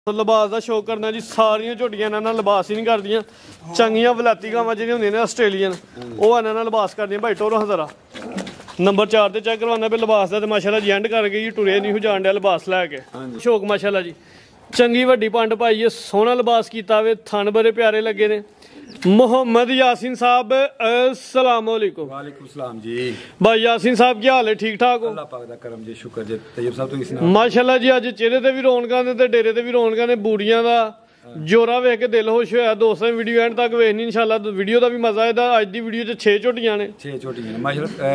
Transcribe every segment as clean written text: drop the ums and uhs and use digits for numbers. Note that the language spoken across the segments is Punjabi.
ਲਿਬਾਸ ਦਾ ਸ਼ੌਕ ਕਰਨਾ ਜੀ। ਸਾਰੀਆਂ ਝੋਟੀਆਂ ਇਹਨਾਂ ਨਾਲ ਲਿਬਾਸ ਹੀ ਨਹੀਂ ਕਰਦੀਆਂ। ਚੰਗੀਆਂ ਵਲਾਤੀ ਗਾਵਾਂ ਜਿਹੜੀਆਂ ਹੁੰਦੀਆਂ ਨੇ ਆਸਟ੍ਰੇਲੀਅਨ, ਉਹ ਇਹਨਾਂ ਨਾਲ ਲਿਬਾਸ ਕਰਦੀਆਂ। ਭਾਈ ਟੋਰੋ ਹਜ਼ਾਰਾ ਨੰਬਰ 4 ਤੇ ਚੈੱਕ ਕਰਵਾਉਣਾ ਵੀ ਲਿਬਾਸ ਦਾ। ਤੇ ਮਾਸ਼ਾਅੱਲਾ ਜੀ ਐਂਡ ਕਰ ਗਈ, ਟੁਰੇ ਨਹੀਂ ਹੋ ਜਾਣ ਡਿਆ ਲਿਬਾਸ ਲੈ ਕੇ। ਸ਼ੌਕ ਮਾਸ਼ਾਅੱਲਾ ਜੀ ਚੰਗੀ ਵੱਡੀ ਪੰਡ ਪਾਈ ਹੈ, ਸੋਹਣਾ ਲਿਬਾਸ ਕੀਤਾ ਵੇ, ਥਣ ਬੜੇ ਪਿਆਰੇ ਲੱਗੇ ਨੇ। मोहम्मद यासीन साहब अस्सलाम वालेकुम। वालेकुम सलाम जी। भाई यासीन साहब क्या हाल है? ठीक ठाक हो? अल्लाह पाक दा करम जी, शुक्र जी। तैयब साहब ਤੁਸੀਂ ਸੁਣਾਓ? माशाल्लाह जी ਅੱਜ ਚਿਹਰੇ ਤੇ ਵੀ ਰੌਣਕਾਂ ਨੇ ਤੇ ਡੇਰੇ ਤੇ ਵੀ ਰੌਣਕਾਂ ਨੇ। ਬੂੜੀਆਂ ਦਾ ਜੋਰਾ ਵੇਖ ਕੇ ਦਿਲ ਖੁਸ਼ ਹੋਇਆ। ਦੋਸਤਾਂ ਵੀਡੀਓ ਐਂਡ ਤੱਕ ਵੇਖਣੀ ਇਨਸ਼ਾਅੱਲਾ। ਵੀਡੀਓ ਦਾ ਵੀ ਮਜ਼ਾ ਇਹਦਾ। ਅੱਜ ਦੀ ਵੀਡੀਓ 'ਚ 6 ਝੋਟੀਆਂ ਨੇ। 6 ਝੋਟੀਆਂ ਨੇ ਮਾਸ਼ਾਅੱਲਾ।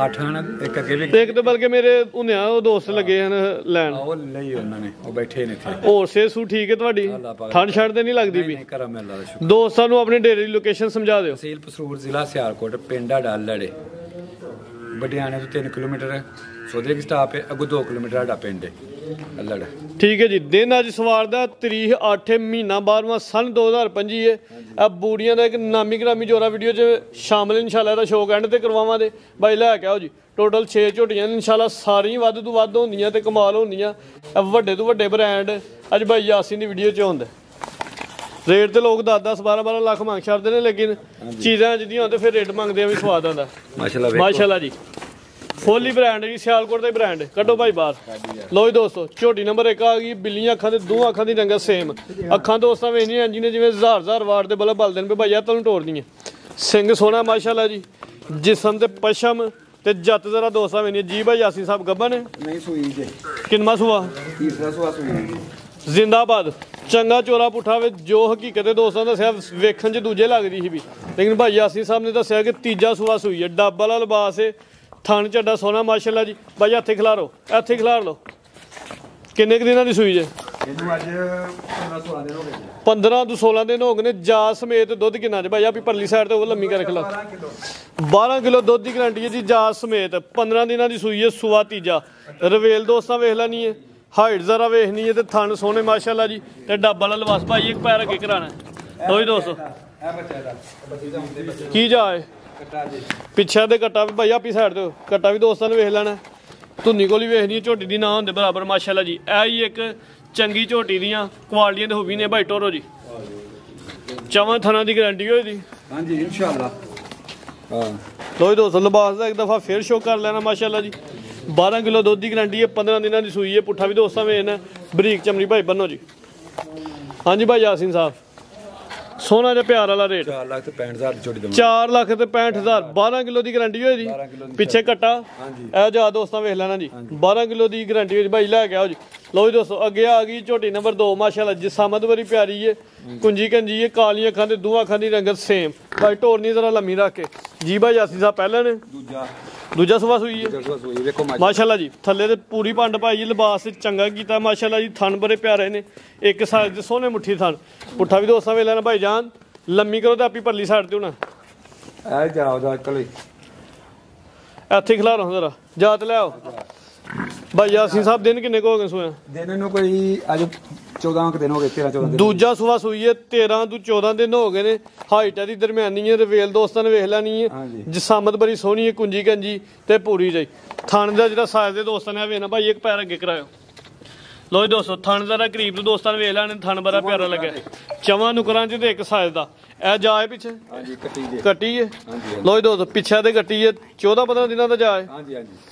8 ਹਨ, ਇੱਕ ਅੱਗੇ ਵੀ ਇੱਕ ਤੇ ਬਲਕਿ ਮੇਰੇ ਹੁਣਿਆ ਉਹ ਦੋਸਤ ਲੱਗੇ ਹਨ ਲੈਣ। ਉਹ ਲਈ ਉਹਨਾਂ ਨੇ, ਉਹ ਬੈਠੇ ਨੇ ਇੱਥੇ। ਹੋਰ ਸੇ ਸੂ ਠੀਕ ਹੈ ਤੁਹਾਡੀ? ਠੰਡ ਛੱਡ ਤੇ ਨਹੀਂ ਲੱਗਦੀ ਵੀ? ਕਰਮ ਅੱਲਾਹ ਦਾ ਸ਼ੁਕਰ। ਦੋਸਤਾਂ ਨੂੰ ਆਪਣੇ ਡੇਰੇ ਦੀ ਲੋਕੇਸ਼ਨ ਸਮਝਾ ਦਿਓ। ਤਹਿਸੀਲ ਪਸਰੂਰ, ਜ਼ਿਲ੍ਹਾ ਸਿਆਲਕੋਟ, ਪਿੰਡ ਡਾਲੜੇ। ਬਟਿਆਣੇ ਤੋਂ 3 ਕਿਲੋਮੀਟਰ ਸੋਧੇ ਸਟਾਪ ਹੈ, ਅੱਗੋਂ 2 ਕਿਲੋਮੀਟਰ ਸਾਡਾ ਪਿੰਡ ਹੈ ਅੱਲੜ। ਠੀਕ ਹੈ ਜੀ। ਦਿਨ ਅੱਜ ਸਵਾਰ ਦਾ ਤਰੀਕ 8 ਮਹੀਨਾ 12ਵਾਂ ਸਨ 2025 ਹੈ। ਇਹ ਬੂੜੀਆਂ ਦਾ ਇੱਕ ਨਾਮੀ ਗ੍ਰਾਮੀ ਜੋਰਾ ਵੀਡੀਓ 'ਚ ਸ਼ਾਮਲ ਇਨਸ਼ਾਅੱਲਾ ਦਾ ਸ਼ੌਕ ਐਂਡ ਤੇ ਕਰਵਾਵਾਂਗੇ। ਬਾਈ ਲੈ ਕੇ ਆਓ ਜੀ। ਟੋਟਲ 6 ਝੋਟੀਆਂ ਨੇ ਇਨਸ਼ਾਅੱਲਾ। ਸਾਰੀਆਂ ਵੱਧ ਤੋਂ ਵੱਧ ਹੁੰਦੀਆਂ ਤੇ ਕਮਾਲ ਹੁੰਦੀਆਂ। ਵੱਡੇ ਤੋਂ ਵੱਡੇ ਬ੍ਰਾਂਡ ਅੱਜ ਬਾਈ ਯਾਸੀਨ ਦੀ ਵੀਡੀਓ 'ਚ ਹੁੰਦਾ। ਰੇਟ ਤੇ ਲੋਕ 10-10 12-12 ਲੱਖ ਮੰਗ ਛੱਡਦੇ ਨੇ, ਲੇਕਿਨ ਚੀਜ਼ਾਂ ਜਿਹਦੀਆਂ ਹੁੰਦੇ ਫਿਰ ਰੇਟ ਮੰਗਦੇ ਆ ਵੀ ਸਵਾਦ ਆਉਂਦਾ। ਮਾਸ਼ਾਅੱਲਾ ਜੀ ਫੁੱਲ ਹੀ ਬ੍ਰਾਂਡ ਹੈ ਜੀ, ਸਿਆਲਕੋਟ ਦਾ ਹੀ ਬ੍ਰਾਂਡ ਹੈ। ਕੱਢੋ ਭਾਈ ਬਾਹਰ। ਲੋ ਜੀ ਦੋਸਤੋ ਝੋਟੀ ਨੰਬਰ 1 ਆ ਗਈ। ਬਿੱਲੀਆਂ ਅੱਖਾਂ ਤੇ ਦੋ ਅੱਖਾਂ ਦੀ ਰੰਗਤ ਸੇਮ। ਅੱਖਾਂ ਦੋਸਤਾਂ ਵੇਖਣੀਆਂ ਇੰਜ ਨੇ ਜਿਵੇਂ ਹਜ਼ਾਰ ਵਾਟ ਦੇ ਬਲਬ ਬਲਦੇ ਨੇ ਵੀ ਭਾਈਆ ਤੁਹਾਨੂੰ ਤੋੜਨੀ ਹੈ। ਸਿੰਘ ਸੋਹਣਾ ਮਾਸ਼ਾਅੱਲਾ ਜੀ। ਜਿਸਮ ਤੇ ਪਸ਼ਮ ਤੇ ਜੱਤ ਜ਼ਰਾ ਦੋਸਤਾਂ ਵੇਖਣੀਆਂ ਜੀ। ਭਾਈ ਯਾਸੀਨ ਸਾਹਿਬ ਗੱਭਾ ਨੇ? ਨਹੀਂ ਸੂਈ ਜੀ। ਕਿੰਨਾ ਸੂਆ? ਤੀਸਰਾ ਸੂਆ ਸੂਈ ਜੀ। ਜ਼ਿੰਦਾਬਾਦ। ਚੰਗਾ ਚੋਰਾ ਪੁੱਠਾ ਵੇ। ਜੋ ਹਕੀਕਤ ਹੈ ਦੋਸਤਾਂ ਦੱਸਿਆ ਵੇਖਣ 'ਚ ਦੂਜੇ ਲੱਗਦੀ ਸੀ ਵੀ, ਲੇਕਿਨ ਭਾਈ ਯਾਸੀਨ ਸਾਹਿਬ ਨੇ ਦੱਸਿਆ ਕਿ ਤੀਜਾ ਸੂਆ ਸੂਈ ਹੈ। ਡੱਬ ਵਾਲਾ ਲਿਬਾਸ ਹੈ, ਥਣ ਚੱਡਾ ਸੋਹਣਾ ਮਾਸ਼ਾਅੱਲਾ ਜੀ। ਭਾਈ ਇੱਥੇ ਖਿਲਾਰੋ, ਇੱਥੇ ਖਿਲਾਰ ਲਓ। ਕਿੰਨੇ ਕੁ ਦਿਨਾਂ ਦੀ ਸੂਈ ਜੇ? ਇਹਨੂੰ ਅੱਜ 15-16 ਦਿਨ ਹੋ ਗਏ। 15 ਤੋਂ 16 ਦਿਨ ਹੋ ਗਏ ਨੇ। ਜਾ ਸਮੇਤ ਦੁੱਧ ਕਿੰਨਾ ਜੇ ਭਾਈ? ਆਪੀ ਪਰਲੀ ਸਾਈਡ ਤੇ ਉਹ ਲੰਮੀ ਕਰ ਖਿਲਾ। 12 ਕਿਲੋ ਦੁੱਧ ਦੀ ਗਰੰਟੀ ਹੈ ਜੀ ਜਾ ਸਮੇਤ। 15 ਦਿਨਾਂ ਦੀ ਸੂਈ ਹੈ, ਸੂਆ ਤੀਜਾ। ਰਵੇਲ ਦੋਸਤਾਂ ਵੇਖ ਲੈਣੀ ਹੈ, ਹਾਈਟ ਜ਼ਰਾ ਵੇਖਣੀ ਹੈ ਤੇ ਥਣ ਸੋਹਣੇ ਮਾਸ਼ਾਅੱਲਾ ਜੀ। ਤੇ ਡੱਬ ਵਾਲਾ ਲਿਬਾਸ। ਭਾਈ ਇੱਕ ਪੈਰ ਅੱਗੇ ਕਰਾਣਾ। ਲੋ ਜੀ ਦੋਸਤੋ ਕੀ ਜਾ ਹੈ ਪਿੱਛੇ ਦੇ ਕੱਟਾ ਵੀ ਭਾਈ ਆਪੀ ਸਾਈਡ ਤੇ ਕੱਟਾ ਵੀ ਦੋਸਤਾਂ ਨੇ ਵੇਖ ਲੈਣਾ। ਧੁੰਨੀ ਕੋਲ ਹੀ ਵੇਖਣੀ ਹੈ, ਝੋਟੀ ਦੀ ਨਾ ਹੁੰਦੇ ਬਰਾਬਰ ਮਾਸ਼ਾਅੱਲਾ ਜੀ। ਇਹ ਹੀ ਇੱਕ ਚੰਗੀ ਝੋਟੀ ਦੀਆਂ ਕੁਆਲਟੀਆਂ ਤੇ ਹੋਵੀ ਨੇ ਭਾਈ ਟੋਰੋ ਜੀ। ਚਵਾਂ ਥਣਾ ਦੀ ਗਾਰੰਟੀ ਹੋਈ ਦੀ। ਹਾਂਜੀ ਇਨਸ਼ਾਅੱਲਾ। ਹਾਂ ਲੋ ਜੀ ਦੋਸਤੋ ਲਿਬਾਸ ਦਾ ਇੱਕ ਦਫਾ ਫੇਰ ਸ਼ੋ ਕਰ ਲੈਣਾ ਮਾਸ਼ਾਅੱਲਾ ਜੀ। 12 ਕਿਲੋ ਦੁੱਧ ਦੀ ਗਰੰਟੀ ਹੈ। 15 ਦਿਨਾਂ ਦੀ ਸੂਈ ਹੈ। ਪੁੱਠਾ ਵੀ ਦੋਸਤਾਂ ਵੇਖਣਾ। ਬਰੀਕ ਚਮੜੀ ਭਾਈ ਬੰਨੋ ਜੀ। ਹਾਂਜੀ ਭਾਈ ਯਾਸੀਨ ਸਾਹਿਬ ਸੋਹਣਾ ਜਿਹਾ ਪਿਆਰ ਵਾਲਾ ਰੇਟ 4 ਲੱਖ ਤੇ 65,000 ਦੀ ਝੋਟੀ ਦਵਾਂਗੇ। 4 ਲੱਖ ਤੇ 65,000। 12 ਕਿਲੋ ਦੀ ਗਰੰਟੀ ਹੋਈ ਦੀ। ਪਿੱਛੇ ਕੱਟਾ ਇਹ ਜਾ ਦੋਸਤਾਂ ਵੇਖ ਲੈਣਾ ਜੀ। 12 ਕਿਲੋ ਦੀ ਗਰੰਟੀ ਹੋਈ ਭਾਈ ਲੈ ਕੇ ਆਓ ਜੀ। ਲੋ ਜੀ ਦੋਸਤੋ ਅੱਗੇ ਆ ਗਈ ਝੋਟੀ ਨੰਬਰ 2 ਮਾਸ਼ਾਅੱਲਾ। ਜਿਸਾਮਤ ਬੜੀ ਪਿਆਰੀ ਹੈ, ਕੁੰਜੀ ਕੰਜੀ ਹੈ, ਕਾਲੀਆਂ ਅੱਖਾਂ ਤੇ ਦੋ ਅੱਖਾਂ ਦੀ ਰੰਗਤ ਸੇਮ। ਭਾਈ ਢੋਰਨੀ ਜ਼ਰਾ ਲੰਮੀ ਰੱਖ ਕੇ ਜੀ। ਭਾਈ ਯਾਸੀਨ ਸਾਹਿਬ ਪਹਿਲਾਂ ਨੇ ਦੂਜਾ ਸੁਬਾ ਸੂਈ ਹੈ ਮਾਸ਼ਾਅੱਲਾ ਜੀ। ਥੱਲੇ ਤੇ ਪੂਰੀ ਪੰਡ ਪਾਈ ਜੀ। ਲਿਬਾਸ ਚੰਗਾ ਕੀਤਾ ਮਾਸ਼ਾਅੱਲਾ ਜੀ। ਥਣ ਬੜੇ ਪਿਆਰੇ ਨੇ, ਇੱਕ ਸਾਈਡ ਦੇ ਸੋਹਣੇ ਮੁੱਠੀ ਥਣ। ਪੁੱਠਾ ਵੀ ਦੋਸਤਾਂ ਵੇਖ ਲੈਣਾ ਭਾਈ ਜਾਨ। ਲੰਮੀ ਕਰੋ ਤੇ ਆਪੀ ਪਰਲੀ ਸਾਈਡ ਤੇ ਹੋਣਾ। ਐ ਜਾਓ ਦਾ ਕਲੀ ਇੱਥੇ ਖਿਲਾਰੋ ਜ਼ਰਾ ਜਾ ਤੇ ਲੈ ਆਓ। ਭਾਈ ਯਾਸੀਨ ਸਾਹਿਬ ਦਿਨ ਕਿੰਨੇ ਕੁ ਹੋ ਗਏ ਸੋਇਆ? ਦਿਨ ਨੂੰ ਕੋਈ ਅੱਜ 14 ਦਿਨ ਹੋ ਗਏ। 13-14 ਦਿਨ। ਦੂਜਾ ਸੂਆ ਸੂਈ ਹੈ। 13 ਤੋਂ 14 ਦਿਨ ਹੋ ਗਏ ਨੇ। ਹਾਈਟ ਦੀ ਦਰਮਿਆਨੀ ਹੈ। ਰਵੇਲ ਦੋਸਤਾਂ ਨੇ ਵੇਖ ਲੈਣੀ ਹੈ। ਜਿਸਾਮਤ ਬੜੀ ਸੋਹਣੀ ਹੈ, ਕੁੰਜੀ ਕੰਜੀ ਤੇ ਪੂਰੀ ਜਾਈ। ਥਣ ਦਾ ਜਿਹੜਾ ਸਾਈਜ਼ ਦੇ ਦੋਸਤਾਂ ਨੇ ਵੇਖਣਾ ਭਾਈ ਇੱਕ ਪੈਰ ਅੱਗੇ ਕਰਾਇਓ। ਲੋ ਜੀ ਦੋਸਤੋ ਥਣ ਦਾ ਕਰੀਬ ਤੋਂ ਦੋਸਤਾਂ ਨੇ ਵੇਖ ਲੈਣੇ। ਥਣ ਬੜਾ ਪਿਆਰਾ ਲੱਗਿਆ। ਚਵਾਂ ਨੁਕਰਾਂ 'ਚ ਤੇ ਇੱਕ ਸਾਈਜ਼ ਦਾ ਇਹ ਜਾ ਹੈ ਪਿੱਛੇ। ਹਾਂਜੀ ਕੱਟੀ ਹੈ। ਲੋ ਜੀ ਦੋਸਤੋ ਪਿੱਛੇ ਤੇ ਕੱਟੀ ਹੈ। 14-15 ਦਿਨਾਂ ਦਾ ਜਾ ਹੈ। ਹਾਂਜੀ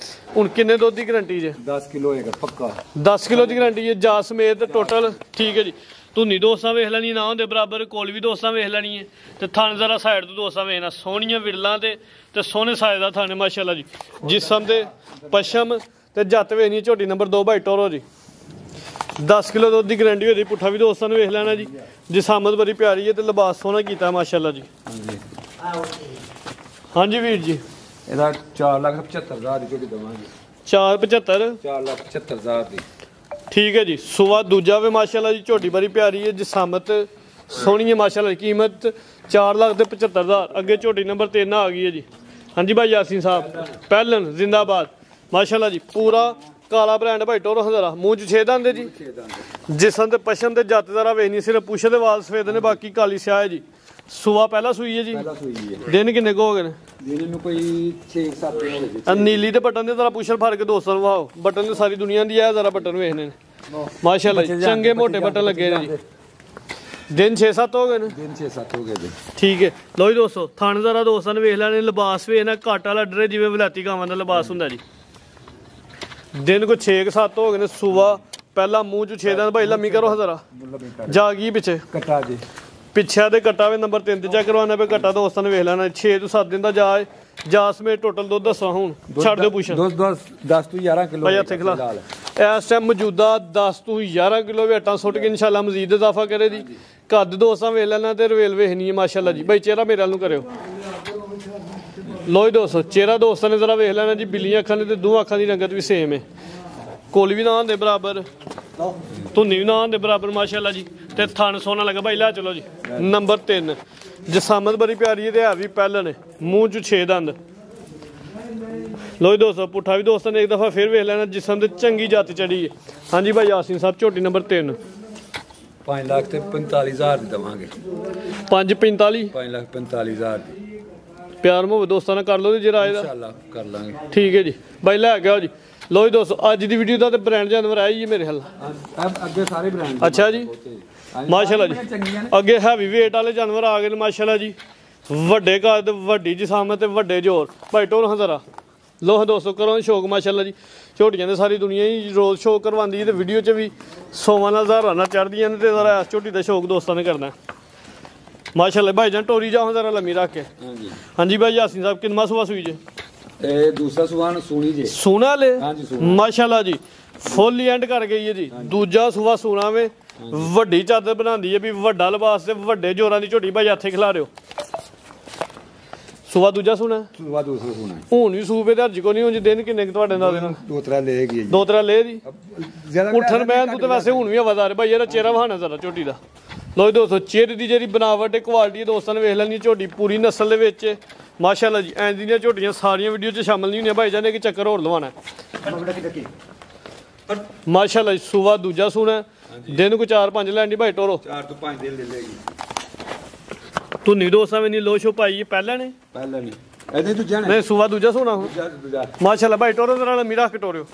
ਹੁਣ ਕਿੰਨੇ ਦੁੱਧ ਦੀ ਗਰੰਟੀ ਜੇ? 10 ਕਿਲੋ ਹੋਏਗਾ ਪੱਕਾ। 10 ਕਿਲੋ ਦੀ ਗਰੰਟੀ ਹੈ ਜਾ ਸਮੇਤ ਟੋਟਲ। ਠੀਕ ਹੈ ਜੀ। ਧੁੰਨੀ ਦੋਸਤਾਂ ਵੇਖ ਲੈਣੀ ਨਾ ਹੁੰਦੇ ਬਰਾਬਰ। ਕੋਲ ਵੀ ਦੋਸਤਾਂ ਵੇਖ ਲੈਣੀ ਹੈ। ਤੇ ਥਣ ਜ਼ਰਾ ਸਾਈਡ ਤੋਂ ਦੋਸਤਾਂ ਵੇਖਣਾ। ਸੋਹਣੀਆਂ ਵਿਰਲਾਂ ਤੇ ਸੋਹਣੇ ਸਾਈਜ਼ ਦਾ ਥਣ ਮਾਸ਼ਾਅੱਲਾ ਜੀ। ਜਿਸਮ ਤੇ ਪਸ਼ਮ ਤੇ ਜੱਤ ਵੇਖਣੀ ਝੋਟੀ ਨੰਬਰ 2 ਭਾਈ ਟੋਰੋ ਜੀ। 10 ਕਿਲੋ ਦੁੱਧ ਦੀ ਗਰੰਟੀ ਹੋਈ। ਪੁੱਠਾ ਵੀ ਦੋਸਤਾਂ ਨੇ ਵੇਖ ਲੈਣਾ ਜੀ। ਜਿਸਾਮਤ ਬੜੀ ਪਿਆਰੀ ਹੈ ਤੇ ਲਿਬਾਸ ਸੋਹਣਾ ਕੀਤਾ ਮਾਸ਼ਾਅੱਲਾ ਜੀ। ਹਾਂਜੀ ਵੀਰ ਜੀ ਇਹਦਾ 4,75,000 ਦੀ ਝੋਟੀ ਦਵਾਂਗੇ। 4,75 4,75,000 ਦੀ। ਠੀਕ ਹੈ ਜੀ। ਸੁਆ ਦੂਜਾ ਵੇ ਮਾਸ਼ਾਅੱਲਾ ਜੀ। ਝੋਟੀ ਬੜੀ ਪਿਆਰੀ ਹੈ। ਜਿਸਾਮਤ ਸੋਹਣੀ ਹੈ ਮਾਸ਼ਾਅੱਲਾ। ਕੀਮਤ 4,75,000। ਅੱਗੇ ਝੋਟੀ ਨੰਬਰ 3 ਆ ਗਈ ਹੈ ਜੀ। ਹਾਂਜੀ ਭਾਈ ਯਾਸੀਨ ਸਾਹਿਬ ਪਹਿਲਨ ਜ਼ਿੰਦਾਬਾਦ ਮਾਸ਼ਾਅੱਲਾ ਜੀ। ਪੂਰਾ ਕਾਲਾ ਬ੍ਰਾਂਡ ਭਾਈ ਟੋਰੋ ਹਜ਼ਾਰਾ। ਮੂੰਹ 'ਚ 6 ਦੰਦ ਜੀ। ਜਿਸਮ ਤੇ ਪਸ਼ਮ ਤੇ ਜੱਤ ਜ਼ਰਾ ਵੇਖਣੀ। ਸਿਰਫ ਪੁੱਛ ਦੇ ਵਾਲ ਸਫੇਦ ਨੇ, ਬਾਕੀ ਕਾਲੀ ਸਿਆਹ ਹੈ ਜੀ। ਸੂਆ ਪਹਿਲਾ ਸੂਈ ਹੈ ਜੀ। ਦਿਨ ਕਿੰਨੇ ਕੁ ਹੋ ਗਏ ਨੇ? ਦਿਨ ਨੂੰ ਕੋਈ 6-7 ਦਿਨ ਹੋ ਗਏ। ਨੀਲੀ ਤੇ ਬਟਨ ਦੇ ਜ਼ਰਾ ਪੁੱਛਰ ਫੜ ਕੇ ਦੋਸਤਾਂ ਨੂੰ ਵਾਓ। ਬਟਨ ਤੇ ਸਾਰੀ ਦੁਨੀਆ ਦੀ ਹੈ, ਜ਼ਰਾ ਬਟਨ ਵੇਖਣੇ ਨੇ। ਮਾਸ਼ਾਅੱਲਾ ਚੰਗੇ ਮੋਟੇ ਬਟਨ ਲੱਗੇ ਨੇ ਜੀ ਦਿਨ 6-7 ਹੋ ਗਏ ਨੇ ਦਿਨ 6-7 ਹੋ ਗਏ ਜੀ ਠੀਕ ਹੈ ਲੋ ਜੀ ਦੋਸਤੋ ਥਣ ਜ਼ਰਾ ਦੋਸਤਾਂ ਨੇ ਵੇਖ ਲੈਣੇ ਲਿਬਾਸ ਵੇਖਣਾ ਘੱਟ ਵਾਲਾ ਡਰੇ ਜਿਵੇਂ ਵਲਾਤੀ ਗਾਵਾਂ ਦਾ ਲਿਬਾਸ ਹੁੰਦਾ ਜੀ ਦਿਨ ਕੋ 6-7 ਹੋ ਗਏ ਨੇ ਸੂਆ ਪਹਿਲਾ ਮੂੰਹ ਚ 6 ਦਿਨ ਭਾਈ ਲੰਮੀ ਕਰੋ ਜ਼ਰਾ ਜਾ ਗਈ ਪਿੱਛੇ ਕਟਾ ਜੀ ਪਿੱਛੇ ਦੇ ਕੱਟਾ ਵੇ ਨੰਬਰ 3 ਤੇ ਚੈੱਕ ਕਰਵਾਉਣਾ ਪਏ ਕੱਟਾ ਦੋਸਤਾਂ ਨੇ ਵੇਖ ਲੈਣਾ 6 ਤੋਂ 7 ਦਿਨ ਦਾ ਜਾ ਜਾਸ ਮੇ ਟੋਟਲ ਦੁੱਧ ਦੱਸੋ ਹੁਣ ਛੱਡ ਦਿਓ ਪੁੱਛ 10 ਤੋਂ 11 ਕਿਲੋ ਭਾਈ ਇੱਥੇ ਖਿਲਾ ਇਸ ਟਾਈਮ ਮੌਜੂਦਾ 10 ਤੋਂ 11 ਕਿਲੋ ਵੇਟਾਂ ਸੁੱਟ ਕੇ ਇਨਸ਼ਾਅੱਲਾ ਮਜ਼ੀਦ ਇਜ਼ਾਫਾ ਕਰੇ ਜੀ ਕੱਦ ਦੋਸਤਾਂ ਵੇਖ ਲੈਣਾ ਤੇ ਰਵੇਲ ਵੇਖਣੀ ਹੈ ਮਾਸ਼ਾਅੱਲਾ ਜੀ ਭਾਈ ਚਿਹਰਾ ਮੇਰੇ ਵੱਲ ਨੂੰ ਕਰਿਓ ਲੋ ਜੀ ਦੋਸਤੋ ਚਿਹਰਾ ਦੋਸਤਾਂ ਨੇ ਜ਼ਰਾ ਵੇਖ ਲੈਣਾ ਜੀ ਬਿੱਲੀਆਂ ਅੱਖਾਂ ਦੇ ਤੇ ਦੋ ਅੱਖਾਂ ਦੀ ਰੰਗਤ ਵੀ ਸੇਮ ਹੈ ਕੋਲ ਵੀ ਨਾ ਦੇ ਬਰਾਬਰ ਧੁੰਨੀ ਵੀ ਨਾ ਦੇ ਬਰਾਬਰ ਮਾਸ਼ਾਅੱਲਾ ਜੀ ਤੇ ਥਣ ਸੋਨਾ ਲੱਗਾ ਭਾਈ ਲੈ ਚਲੋ ਜੀ ਨੰਬਰ 3 ਜਸਾਮਤ ਬੜੀ ਪਿਆਰੀ ਹੈ ਤੇ ਹੈ ਵੀ ਪਹਿਲਣ ਨੇ ਮੂੰਹ ਚ 6 ਦੰਦ ਲੋ ਜੀ ਦੋਸਤੋ ਪੁੱਠਾ ਵੀ ਦੋਸਤਾਂ ਨੇ ਇੱਕ ਦਫਾ ਫਿਰ ਵੇਖ ਲੈਣਾ ਜਿਸਮ ਤੇ ਚੰਗੀ ਜੱਤ ਚੜੀ ਹੈ ਹਾਂਜੀ ਭਾਈ ਯਾਸੀਨ ਸਾਹਿਬ ਝੋਟੀ ਨੰਬਰ 3 5 ਲੱਖ ਤੇ 45,000 ਦੀ ਦਵਾਂਗੇ 5:45 5,45,000 ਦੀ ਪਿਆਰ ਮੁਹੱਬਤ ਦੋਸਤਾਂ ਨਾਲ ਕਰ ਲਓ ਜੀ ਰਾਏ ਦਾ ਇਨਸ਼ਾਅੱਲਾ ਕਰ ਲਾਂਗੇ ਠੀਕ ਹੈ ਜੀ ਭਾਈ ਲੈ ਕੇ ਆਓ ਜੀ ਲੋ ਜੀ ਦੋਸਤੋ ਅੱਜ ਦੀ ਵੀਡੀਓ ਦਾ ਤੇ ਬ੍ਰਾਂਡ ਜਾਨਵਰ ਆਇਆ ਜੀ ਮੇਰੇ ਹੱਲ ਅੱਗੇ ਸਾਰੇ ਬ੍ਰਾਂਡ ਅੱਛਾ ਜੀ ਮਾਸ਼ਾਅੱਲਾ ਜੀ ਅੱਗੇ ਹੈਵੀ ਵੇਟ ਵਾਲੇ ਜਾਨਵਰ ਆ ਗਏ ਨੇ ਮਾਸ਼ਾਅੱਲਾ ਜੀ ਵੱਡੇ ਕੱਦ ਵੱਡੀ ਜਿਸਾਮਤ ਤੇ ਵੱਡੇ ਜ਼ੋਰ ਭਾਈ ਟੋਲ ਹਜ਼ਾਰਾ ਲੋ ਦੋਸਤੋ ਕਰੋ ਸ਼ੌਕ ਮਾਸ਼ਾਅੱਲਾ ਜੀ ਝੋਟੀਆਂ ਦੇ ਸਾਰੀ ਦੁਨੀਆ ਹੀ ਰੋਜ਼ ਸ਼ੌਕ ਕਰਵਾਉਂਦੀ ਹੈ ਤੇ ਵੀਡੀਓ 'ਚ ਵੀ 100 ਨਾਲ ਹਜ਼ਾਰਾਂ ਨਾਲ ਚੜ੍ਹਦੀਆਂ ਨੇ ਤੇ ਜ਼ਰਾ ਇਸ ਝੋਟੀ ਦਾ ਸ਼ੌਕ ਦੋਸਤਾਂ ਨੇ ਕਰਨਾ ਮਾਸ਼ਾਅੱਲਾ ਭਾਈ ਜਾਨ ਟੋਰੀ ਜਾਓ ਜ਼ਰਾ ਲੰਮੀ ਰੱਖ ਕੇ ਹਾਂਜੀ ਭਾਈ ਯਾਸੀਨ ਸਾਹਿਬ ਕਿੰਨਾ ਸੁਆ ਸੂਈ ਜੇ ਇਹ ਦੂਸਰਾ ਸੁਆਨ ਸੂਣੀ ਜੇ ਸੋਨਾ ਲੈ ਹਾਂਜੀ ਮਾਸ਼ਾਅੱਲਾ ਜੀ ਫੁੱਲ ਐਂਡ ਕਰ ਗਈ ਹੈ ਜੀ ਦੂਜਾ ਸੂਆ ਸੋਨਾ ਵੇ ਵੱਡੀ ਚਾਦਰ ਬਣਾਉਂਦੀ ਹੈ ਵੀ ਵੱਡਾ ਲਿਬਾਸ ਤੇ ਵੱਡੇ ਜੋਰਾਂ ਦੀ ਝੋਟੀ ਭਾਈ ਹੱਥੇ ਖਿਲਾ ਰਿਓ ਸੂਆ ਦੂਜਾ ਸੂਣਾ ਸੂਆ ਦੂਸਰਾ ਸੂਣਾ ਹੁਣ ਵੀ ਸੂਬੇ ਦੇ ਹਰਜ ਕੋ ਨਹੀਂ ਹੁਣ ਦਿਨ ਕਿੰਨੇ ਤੁਹਾਡੇ ਨਾਲ ਦੇਣਾ 2-3 ਲੈ ਗਈ 2-3 ਲੈ ਦੀ ਉੱਠਣ ਬੈਣ ਤੂੰ ਤੇ ਵੈਸੇ ਹੁਣ ਵੀ ਆਵਾਜ਼ਾਰ ਭਾਈ ਇਹਦਾ ਚਿਹਰਾ ਵਹਾਣਾ ਜ਼ਰਾ ਝੋਟੀ ਦਾ ਲੋ ਜੀ ਦੋਸਤੋ ਚਿਹਰੇ ਦੀ ਜਿਹੜੀ ਬਣਾਵਟ ਤੇ ਕੁਆਲਿਟੀ ਦੋਸਤਾਂ ਨੇ ਵੇਖ ਲੈਣੀ ਝੋਟੀ ਪੂਰੀ ਨਸਲ ਦੇ ਵਿੱਚ ਮਾਸ਼ਾਅੱਲਾ ਜੀ ਐਂ ਦੀਆਂ ਝੋਟੀਆਂ ਸਾਰੀਆਂ ਵੀਡੀਓ 'ਚ ਸ਼ਾਮਲ ਨਹੀਂ ਹੁੰਦੀਆਂ ਭਾਈ ਜਾਨ ਇੱਕ ਚੱਕਰ ਹੋਰ ਲਵਾਉਣਾ ਮਾਸ਼ਾਅੱਲਾ ਜੀ ਸੂਆ ਦੂਜਾ ਸੂਣਾ ਦਿਨ ਕੋ 4-5 ਲੈਣੀ ਭਾਈ ਟੋਰੋ 4 ਤੋਂ 5 ਦਿਨ ਲੈ ਲੇਗੀ ਤੂੰ ਨਹੀਂ ਦੋਸਤਾਂ ਵੀ ਨਹੀਂ ਲੋਸ਼ੋ ਪਾਈ ਪਹਿਲਾਂ ਨੇ ਪਹਿਲਾਂ ਨਹੀਂ ਇਹਦੇ ਤੂੰ ਜਾਣਾ ਨਹੀਂ ਸੂਆ ਦੂਜਾ ਸੋਣਾ ਹੁਣ ਮਾਸ਼ਾਅੱਲਾ ਭਾਈ ਟੋਰੋ ਦੇ ਨਾਲ ਮੀਰਾ ਕਟੋਰਿਓ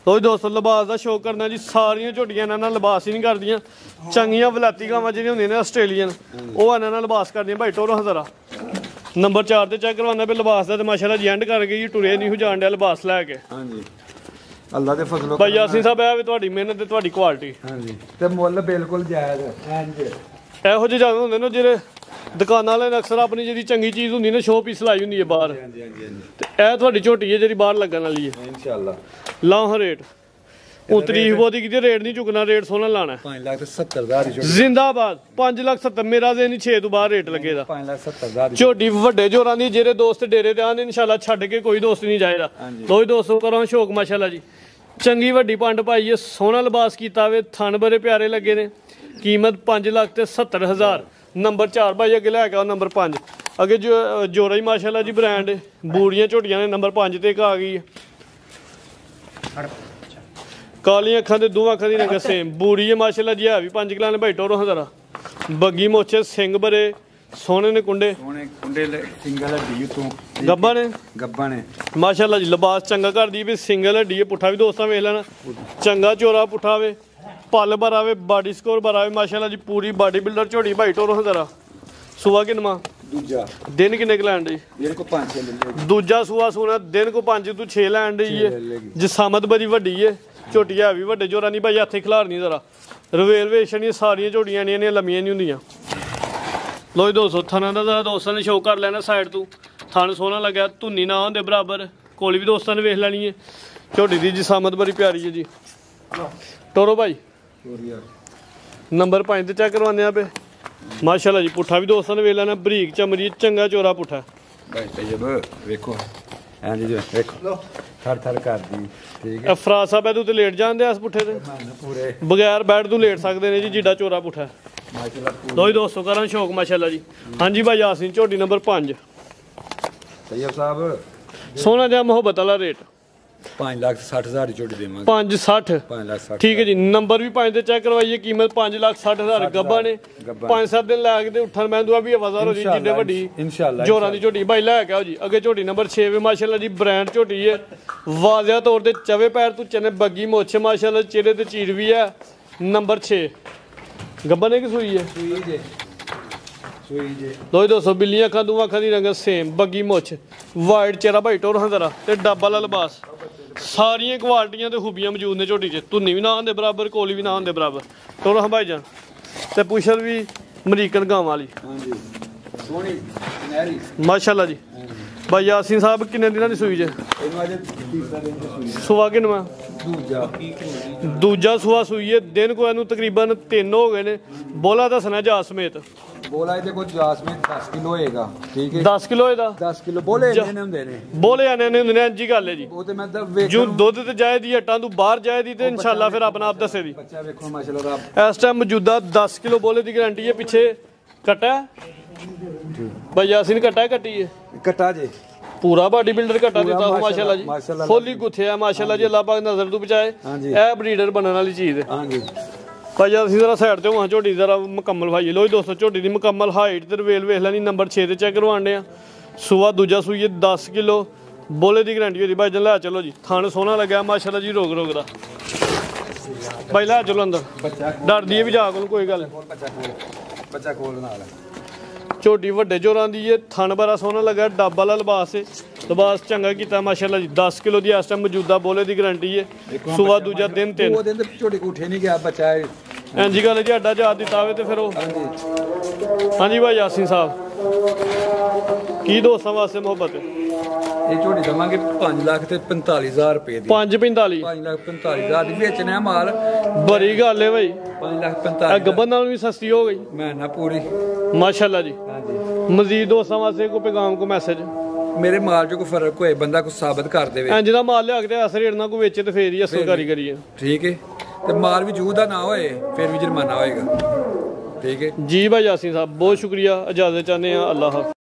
ਲੋ ਜੀ ਦੋਸਤੋ ਲਿਬਾਸ ਦਾ ਸ਼ੌਕ ਕਰਨਾ ਜੀ ਸਾਰੀਆਂ ਝੋਟੀਆਂ ਇਹਨਾਂ ਨਾਲ ਲਿਬਾਸ ਹੀ ਨਹੀਂ ਕਰਦੀਆਂ ਚੰਗੀਆਂ ਵਲਾਤੀ ਗਾਵਾਂ ਜਿਹੜੀਆਂ ਹੁੰਦੀਆਂ ਨੇ ਆਸਟ੍ਰੇਲੀਅਨ ਉਹ ਇਹਨਾਂ ਨਾਲ ਲਿਬਾਸ ਕਰਦੀਆਂ ਭਾਈ ਟੋਰੋ ਹਜ਼ਾਰਾ ਨੰਬਰ 4 ਤੇ ਚੈੱਕ ਕਰਵਾਉਣਾ ਪਏ ਲਿਬਾਸ ਦਾ ਤੇ ਮਾਸ਼ਾਅੱਲਾ ਜੀ ਐਂਡ ਕਰ ਗਈ ਟੁਰੇ ਨਹੀਂ ਹੋ ਜਾਣ ਡਿਆ ਲਿਬਾਸ ਲੈ ਕੇ ਹਾਂਜੀ ਅੱਲਾ ਦੇ ਫਜ਼ਲੋ ਭਾਈ ਯਾਸੀਨ ਸਾਹਿਬ ਇਹ ਵੀ ਤੁਹਾਡੀ ਮਿਹਨਤ ਤੇ ਤੁਹਾਡੀ ਕੁਆਲਿਟੀ ਹਾਂਜੀ ਤੇ ਮੁੱਲ ਬਿਲਕੁਲ ਜਾਇਜ਼ ਹਾਂਜੀ ਇਹੋ ਜਿਹੇ ਜਾਨਵਰ ਹੁੰਦੇ ਨੇ ਜਿਹੜੇ ਦੁਕਾਨਾਂ ਵਾਲੇ ਨੇ ਅਕਸਰ ਆਪਣੀ ਜਿਹੜੀ ਚੰਗੀ ਚੀਜ਼ ਹੁੰਦੀ ਨੇ ਸ਼ੋਅ ਪੀਸ ਲਾਈ ਹੁੰਦੀ ਹੈ ਬਾਹਰ ਹਾਂਜੀ ਹਾਂਜੀ ਤੇ ਇਹ ਤੁਹਾਡੀ ਝੋਟੀ ਹੈ ਜਿਹੜੀ ਬਾਹਰ ਲੱਗਣ ਵਾਲੀ ਹੈ ਇਨਸ਼ਾਅੱਲਾ ਲਾਓ ਰੇਟ ਉਹ ਤਰੀਫ ਬੋਦੀ ਕਿਤੇ ਰੇਟ ਨਹੀਂ ਚੁੱਕਣਾ ਰੇਟ ਸੋਹਣਾ ਲਾਣਾ 5,70,000 ਦੀ ਜ਼ਿੰਦਾਬਾਦ 5,70,000 ਮੇਰਾ ਦੇ ਨਹੀਂ 6 ਤੋਂ ਬਾਹਰ ਰੇਟ ਲੱਗੇਗਾ 5,70,000 ਦੀ ਝੋਟੀ ਵੱਡੇ ਜੋਰਾਂ ਦੀ ਜਿਹੜੇ ਦੋਸਤ ਡੇਰੇ ਤੇ ਆਣ ਇਨਸ਼ਾਅੱਲਾ ਛੱਡ ਕੇ ਕੋਈ ਦੋਸਤ ਨਹੀਂ ਜਾਏਗਾ ਲੋ ਜੀ ਦੋਸਤੋ ਕਰੋ ਸ਼ੌਕ ਮਾਸ਼ਾਅੱਲਾ ਜੀ ਚੰਗੀ ਵੱਡੀ ਪੰਡ ਪਾਈ ਹੈ ਸੋਹਣਾ ਲਿਬਾਸ ਕੀਤਾ ਵੇ ਥਣ ਬੜੇ ਪਿਆਰੇ ਲੱਗੇ ਨੇ ਕੀਮਤ 5,70,000 ਨੰਬਰ 4 ਭਾਈ ਅੱਗੇ ਲੈ ਕੇ ਆਓ ਨੰਬਰ 5 ਅੱਗੇ ਜੋਰਾ ਹੀ ਮਾਸ਼ਾਅੱਲਾ ਜੀ ਬ੍ਰਾਂਡ ਬੂੜੀਆਂ ਝੋਟੀਆਂ ਨੇ ਨੰਬਰ 5 ਤੇ ਇੱਕ ਆ ਗਈ ਹੈ ਕਾਲੀਆਂ ਅੱਖਾਂ ਤੇ ਦੋ ਅੱਖਾਂ ਦੀ ਰੰਗ ਸੇਮ ਬੂੜੀ ਹੈ ਮਾਸ਼ਾਅੱਲਾ ਜੀ ਹੈ ਵੀ 5 ਕਿਲੋ ਨੇ ਭਾਈ ਟੋਰੋ ਹਜ਼ਾਰਾ ਬੱਗੀ ਮੋਚੇ ਸਿੰਘ ਬਰੇ ਸੋਹਣੇ ਨੇ ਕੁੰਡੇ ਸਿੰਗਲ ਹੱਡੀ ਉਤੋਂ ਗੱਬਾਂ ਨੇ ਮਾਸ਼ਾਅੱਲਾ ਜੀ ਲਿਬਾਸ ਚੰਗਾ ਕਰਦੀ ਵੀ ਸਿੰਗਲ ਹੱਡੀ ਹੈ ਪੁੱਠਾ ਵੀ ਦੋਸਤਾਂ ਵੇਖ ਲੈਣਾ ਚੰਗਾ ਚੋਰਾ ਪੁੱਠਾ ਵੇ ਪਲ ਭਰਾਵੇ ਬਾਡੀ ਸਕੋਰ ਭਰਾਵੇ ਮਾਸ਼ਾਅੱਲਾ ਜੀ ਪੂਰੀ ਬਾਡੀ ਬਿਲਡਰ ਝੋਟੀ ਭਾਈ ਟੋਰੋ ਹਜ਼ਾਰਾ ਸੂਆ ਕਿੰਨਾ ਦੂਜਾ ਦਿਨ ਕਿੰਨੇ ਕੁ ਲੈਣ ਦੀ ਦਿਨ ਕੋ 5 ਲੈ ਦੂਜਾ ਸੂਆ ਸੋਨਾ ਦਿਨ ਕੋ 5 ਤੋਂ 6 ਲੈਣ ਦੀ ਹੈ ਜਸਾਮਤ ਬੜੀ ਵੱਡੀ ਹੈ ਝੋਟੀ ਹੈ ਵੀ ਵੱਡੇ ਜੋਰਾਂ ਨਹੀਂ ਭਾਈ ਹੱਥੇ ਖਿਲਾਰਨੀ ਜ਼ਰਾ ਰਵੇਲ ਵੇਸ਼ਨ ਸਾਰੀਆਂ ਝੋਟੀਆਂ ਨਹੀਂ ਲੰਮੀਆਂ ਨਹੀਂ ਹੁੰਦੀਆਂ ਲੋ ਜੀ ਦੋਸਤੋ ਥਣਾ ਦਾ ਜ਼ਰਾ ਦੋਸਤਾਂ ਨੇ ਸ਼ੋਅ ਕਰ ਲੈਣਾ ਸਾਈਡ ਤੋਂ ਥਣ ਸੋਹਣਾ ਲੱਗਿਆ ਧੁੰਨੀ ਨਾ ਹੁੰਦੇ ਬਰਾਬਰ ਕੋਲੀ ਵੀ ਦੋਸਤਾਂ ਨੇ ਵੇਖ ਲੈਣੀ ਹੈ ਝੋਟੀ ਦੀ ਜਸਾਮਤ ਬੜੀ ਪਿਆਰੀ ਹੈ ਜੀ ਟੋਰੋ ਭਾਈ ਨੰਬਰ 5 ਤੇ ਚੈੱਕ ਕਰਵਾਉਂਦੇ ਆ ਪਏ ਮਾਸ਼ਾਅੱਲਾ ਜੀ ਪੁੱਠਾ ਵੀ ਦੋਸਤਾਂ ਨੇ ਵੇਖ ਲੈਣਾ ਬਰੀਕ ਚਮੜੀ ਚੰਗਾ ਚੋਰਾ ਪੁੱਠਾ ਭਾਈ ਤਜਬ ਵੇਖੋ ਐਂ ਜੀ ਵੇਖੋ ਥਰ ਕਰਦੀ ਠੀਕ ਹੈ ਫਰਾਜ਼ ਸਾਹਿਬ ਇਹਦੇ ਉੱਤੇ ਲੇਟ ਜਾਂਦੇ ਆ ਇਸ ਪੁੱਠੇ ਤੇ ਪੂਰੇ ਬਗੈਰ ਬੈਠ ਤੋਂ ਲੇਟ ਸਕਦੇ ਨੇ ਜੀ ਜਿੱਡਾ ਚੋਰਾ ਪੁੱਠਾ ਮਾਸ਼ਾਅੱਲਾ ਲੋ ਜੀ ਦੋਸਤੋ ਕਰਾਂ ਸ਼ੌਕ ਮਾਸ਼ਾਅੱਲਾ ਜੀ ਹਾਂਜੀ ਭਾਈ ਯਾਸੀਨ ਝੋਟੀ ਨੰਬਰ 5 ਤੈਯਬ ਸਾਹਿਬ ਸੋਹਣਾ ਜਿਹਾ ਮੁਹੱਬਤ ਵਾਲਾ ਰੇਟ 5,60,000 ਦੀ ਝੋਟੀ ਦੇਵਾਂਗੇ। 560 5,60,000 ਠੀਕ ਹੈ ਜੀ। ਨੰਬਰ ਵੀ 5 ਤੇ ਚੈੱਕ ਕਰਵਾਈਏ। ਕੀਮਤ 5,60,000 ਗੱਭਾ ਨੇ। 5-7 ਦਿਨ ਲੱਗ ਕੇ ਉੱਠਣ ਮੈਂ ਦੁਆ ਵੀ ਆਵਾਜ਼ਾਰ ਹੋ ਜੀ ਜਿੱਡੇ ਵੱਡੀ ਇਨਸ਼ਾਅੱਲਾ ਜੋਰਾਂ ਦੀ ਝੋਟੀ ਬਾਈ ਲੈ ਕੇ ਆਓ ਜੀ। ਅੱਗੇ ਝੋਟੀ ਨੰਬਰ 6 ਵੇ ਮਾਸ਼ਾਅੱਲਾ ਜੀ ਬ੍ਰਾਂਡ ਝੋਟੀ ਹੈ। ਵਾਜ਼ਿਆ ਤੌਰ ਤੇ ਚਵੇ ਪੈਰ ਤੋਂ ਚਨੇ ਬੱਗੀ ਮੁੱਛ ਮਾਸ਼ਾਅੱਲਾ ਚਿਹਰੇ ਤੇ ਚੀਰ ਵੀ ਹੈ। ਨੰਬਰ 6 ਗੱਭਾ ਨੇ ਕਿ ਸੂਈ ਹੈ? ਦੋਈ 200 ਬਿੱਲੀਆਂ ਅੱਖਾਂ ਦੋਵਾਂ ਅੱਖਾਂ ਦੀ ਰੰਗਤ ਸੇਮ ਬੱਗੀ ਮੁੱਛ ਵਾਈਟ ਚਿਹਰਾ ਭਾਈ ਟੋਰ ਹੰਦਰਾ ਤੇ ਡੱਬਾ ਵਾਲਾ ਲਿਬਾਸ ਸਾਰੀਆਂ ਕੁਆਲਟੀਆਂ ਤੇ ਖੂਬੀਆਂ ਮੌਜੂਦ ਨੇ ਝੋਟੀ 'ਚ। ਧੁੰਨੀ ਵੀ ਨਾ ਆਉਂਦੇ ਬਰਾਬਰ ਕੋਲੀ ਵੀ ਨਾ ਆਉਂਦੇ ਬਰਾਬਰ ਟੋਰ ਹਾਂ ਭਾਈ ਜਾਨ ਤੇ ਪੁੱਛਲ ਵੀ ਅਮਰੀਕਨ ਗਾਵਾਂ ਵਾਲੀ ਸੋਹਣੀ ਨਹਿਰੀ ਮਾਸ਼ਾਅੱਲਾ ਜੀ। ਭਾਈ ਯਾਸੀਨ ਸਾਹਿਬ ਕਿੰਨੇ ਦਿਨਾਂ ਦੀ ਸੂਈ ਜੇ? ਸੁਆ ਕਿੰਨਵਾਂ? ਦੂਜਾ ਸੁਆ ਸੂਈ ਹੈ। ਦਿਨ ਕੋ ਇਹਨੂੰ ਤਕਰੀਬਨ 3 ਹੋ ਗਏ ਨੇ। ਬੋਲਾ ਦੱਸਣਾ ਜਾ ਸਮੇਤ ਬੋਲਾ ਇਹਦੇ ਕੋਲ ਜਾਸਮੀਨ 10 ਕਿਲੋ ਹੋਏਗਾ। ਠੀਕ ਹੈ 10 ਕਿਲੋ ਇਹਦਾ 10 ਕਿਲੋ ਬੋਲੇ ਇੰਨੇ ਹੁੰਦੇ ਨੇ। ਬੋਲੇ ਆਨੇ ਨੇ ਹੁੰਦੇ ਨੇ ਇੰਜੀ ਗੱਲ ਹੈ ਜੀ। ਉਹ ਤੇ ਮੈਂ ਤਾਂ ਜੋ ਦੁੱਧ ਤੇ ਜਾਏ ਦੀ ਹੱਟਾਂ ਤੂੰ ਬਾਹਰ ਜਾਏ ਦੀ ਤੇ ਇਨਸ਼ਾਅੱਲਾ ਫਿਰ ਆਪਣਾ ਆਪ ਦੱਸੇ ਦੀ। ਬੱਚਾ ਵੇਖੋ ਮਾਸ਼ਾਅੱਲਾ ਰੱਬ ਇਸ ਟਾਈਮ ਮੌਜੂਦਾ 10 ਕਿਲੋ ਬੋਲੇ ਦੀ ਗਾਰੰਟੀ ਹੈ। ਪਿੱਛੇ ਕਟਾ ਭਾਈ ਯਾਸੀਨ ਕਟਾ ਕੱਟੀ ਹੈ ਕਟਾ ਜੇ ਪੂਰਾ ਬਾਡੀ ਬਿਲਡਰ ਘਟਾ ਦਿੱਤਾ ਮਾਸ਼ਾਅੱਲਾ ਜੀ। ਮਾਸ਼ਾਅੱਲਾ ਫੁੱਲੀ ਗੁੱਥਿਆ ਮਾਸ਼ਾਅੱਲਾ ਜੀ। ਅੱਲਾਹ ਪਾਕ ਨਜ਼ਰ ਤੋਂ ਬਚਾਏ। ਇਹ ਬਰੀਡਰ ਬਣਨ ਵਾਲੀ ਚੀਜ਼ ਹੈ। ਹਾਂਜੀ ਭਾਈ ਅਸੀਂ ਜ਼ਰਾ ਸਾਈਡ ਤੇ ਹਾਂ ਝੋਟੀ ਜ਼ਰਾ ਮੁਕੰਮਲ ਭਾਈ ਲੋ ਦੋਸਤੋ ਝੋਟੀ ਦੀ ਮੁਕੰਮਲ ਹਾਈਟ ਤੇ ਰਵੇਲ ਵੇਖ ਲੈਣੀ। ਨੰਬਰ 6 ਤੇ ਚੈੱਕ ਕਰਵਾਉਂਦੇ ਆ। ਸੂਆ ਦੂਜਾ ਸੂਈ 10 ਕਿਲੋ ਬੋਲੇ ਦੀ ਗਾਰੰਟੀ ਹੋਦੀ ਭਾਈ ਜਨ ਲੈ ਚਲੋ ਜੀ। ਥਣ ਸੋਹਣਾ ਲੱਗਿਆ ਮਾਸ਼ਾਅੱਲਾ ਜੀ। ਰੋਗ ਦਾ ਭਾਈ ਲੈ ਚਲੋ ਅੰਦਰ ਡਰਦੀ ਹੈ ਵੀ ਜਾ ਕੋਲ ਕੋਈ ਗੱਲ ਬੱਚਾ ਕੋਲ ਨਾਲ ਝੋਟੀ ਵੱਡੇ ਜੋਰਾਂ ਦੀ ਹੈ। ਥਣ ਬੜਾ ਸੋਹਣਾ ਲੱਗਾ ਡੱਬ ਵਾਲਾ ਲਿਬਾਸ ਹੈ। ਲਿਬਾਸ ਚੰਗਾ ਕੀਤਾ ਮਾਸ਼ਾਅੱਲਾ ਜੀ। 10 ਕਿਲੋ ਦੀ ਇਸ ਟਾਈਮ ਮੌਜੂਦਾ ਬੋਲੇ ਦੀ ਗਾਰੰਟੀ ਹੈ। ਸੂਆ ਦੂਜਾ ਦਿਨ 3 ਉਹ ਦਿਨ ਤੇ ਝੋਟੀ ਕੋ ਉੱਠੇ ਨਹੀਂ ਗਿਆ ਬੱਚਾ ਹੈ। ਇੰਜੀ ਗੱਲ ਜੀ ਅੱਡਾ ਜਾ ਦਿੱਤਾ ਹੋਵੇ ਤੇ ਫਿਰ ਉਹ ਹਾਂਜੀ ਭਾਈ ਯਾਸੀਨ ਸਾਹਿਬ ਕੀ ਦੋਸਤਾਂ ਵਾਸਤੇ ਮੁਹੱਬਤ ਇਹ ਝੋਟੀ ਦਵਾਂਗੇ 5,45,000 ਰੁਪਏ ਦੀ। 545 5,45,000 ਦੀ ਵੇਚਣਾ ਮਾਲ। ਬੜੀ ਗੱਲ ਹੈ ਭਾਈ। 5,45,000 ਗੱਬਨ ਨਾਲ ਵੀ ਸਸਤੀ ਹੋ ਗਈ ਮੈਂ ਨਾ ਪੂਰੀ ਮਾਸ਼ਾਅੱਲਾ ਜੀ। ਹਾਂਜੀ ਮਜ਼ੀਦ ਦੋਸਤਾਂ ਵਾਸਤੇ ਕੋਈ ਪੈਗਾਮ ਕੋ ਮੈਸੇਜ ਮੇਰੇ ਮਾਲ 'ਚ ਕੋਈ ਫਰਕ ਹੋਏ ਬੰਦਾ ਕੁਝ ਸਾਬਤ ਕਰ ਦੇਵੇ। ਇੰਜ ਦਾ ਮਾਲ ਲਿਆ ਕੇ ਅਸਰ ਰੇਟ ਨਾਲ ਕੋਈ ਵੇਚੇ ਤੇ ਫੇਰ ਹੀ ਅਸਲ ਕਾਰੀਗਰੀ ਕਰੀਏ। ਠੀਕ ਹੈ ਤੇ ਮਾਲ ਵੀ ਜੂਹ ਦਾ ਨਾ ਹੋਏ ਫਿਰ ਵੀ ਜੁਰਮਾਨਾ ਹੋਏਗਾ। ਠੀਕ ਹੈ ਜੀ ਭਾਈ ਯਾਸੀਨ ਸਾਹਿਬ ਬਹੁਤ ਸ਼ੁਕਰੀਆ। ਇਜਾਜ਼ਤ ਚਾਹੁੰਦੇ ਆ। ਅੱਲਾਹ ਹਾਫਿਜ਼।